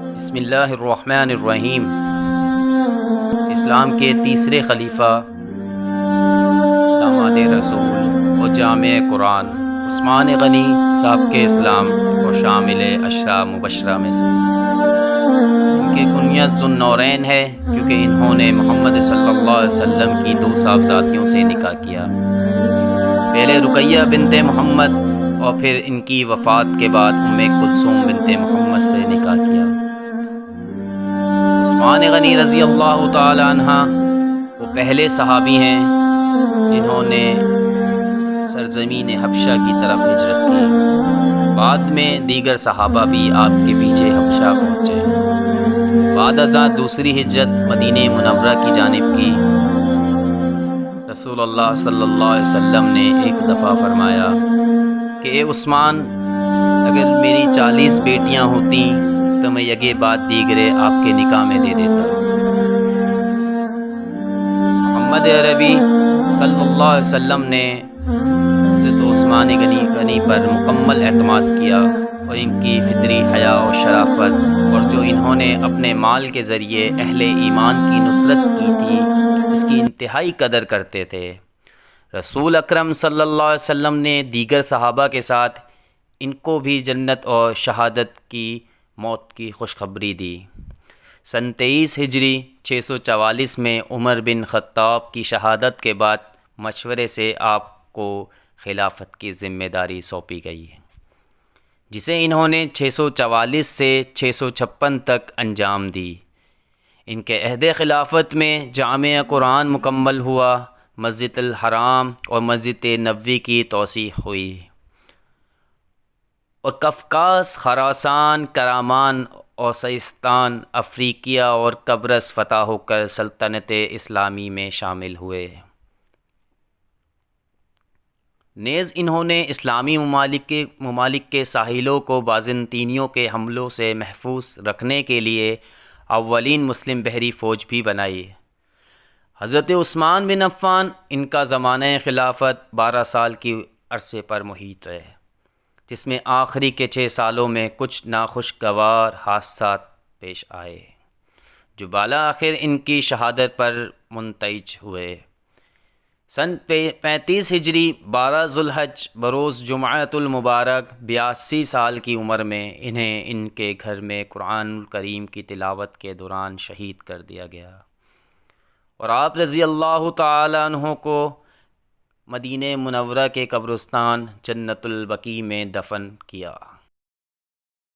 بسم اللہ الرحمن الرحیم۔ اسلام کے تیسرے خلیفہ، داماد رسول و جامع قرآن عثمان غنی سابق اسلام اور شامل اشرا مبشرہ میں سے۔ ان کی کنیت ذو النورین ہے کیونکہ انہوں نے محمد صلی اللہ علیہ وسلم کی 2 صاحبزادیوں سے نکاح کیا، پہلے رقیہ بنت محمد اور پھر ان کی وفات کے بعد کلثوم بنت محمد سے نکاح کیا۔ عثمان غنی رضی اللہ تعالی عنہ وہ پہلے صحابی ہیں جنہوں نے سرزمین حبشہ کی طرف ہجرت کی، بعد میں دیگر صحابہ بھی آپ کے پیچھے حبشہ پہنچے۔ بعد ازاں دوسری ہجرت مدینہ منورہ کی جانب کی۔ رسول اللہ صلی اللہ علیہ وسلم نے ایک دفعہ فرمایا کہ اے عثمان، اگر میری 40 بیٹیاں ہوتی تو میں یگے بعد دیگرے آپ کے نکاح میں دے دیتا۔ محمد عربی صلی اللہ علیہ وسلم نے حضرت عثمان غنی پر مکمل اعتماد کیا اور ان کی فطری حیا و شرافت اور جو انہوں نے اپنے مال کے ذریعے اہل ایمان کی نصرت کی تھی اس کی انتہائی قدر کرتے تھے۔ رسول اکرم صلی اللہ علیہ وسلم نے دیگر صحابہ کے ساتھ ان کو بھی جنت اور شہادت کی موت کی خوشخبری دی۔ سن 23 ہجری 644 میں عمر بن خطاب کی شہادت کے بعد مشورے سے آپ کو خلافت کی ذمہ داری سونپی گئی، جسے انہوں نے 644 سے 656 تک انجام دی۔ ان کے عہد خلافت میں جامع قرآن مکمل ہوا، مسجد الحرام اور مسجد نبوی کی توسیع ہوئی اور کفکاس، خراسان، کرامان اور سیستان، افریقیہ اور قبرص فتح ہو کر سلطنت اسلامی میں شامل ہوئے۔ نیز انہوں نے اسلامی ممالک کے ساحلوں کو بازنطینیوں کے حملوں سے محفوظ رکھنے کے لیے اولین مسلم بحری فوج بھی بنائی۔ حضرت عثمان بن عفان ان کا زمانہ خلافت 12 سال کی عرصے پر محیط ہے، جس میں آخری کے 6 سالوں میں کچھ ناخوشگوار حادثات پیش آئے جو بالآخر ان کی شہادت پر منتج ہوئے۔ سن 35 ہجری 12 ذوالحج بروز جمعۃ المبارک 82 سال کی عمر میں انہیں ان کے گھر میں قرآن الکریم کی تلاوت کے دوران شہید کر دیا گیا اور آپ رضی اللہ تعالی عنہ کو مدینہ منورہ کے قبرستان جنت البقیع میں دفن کیا۔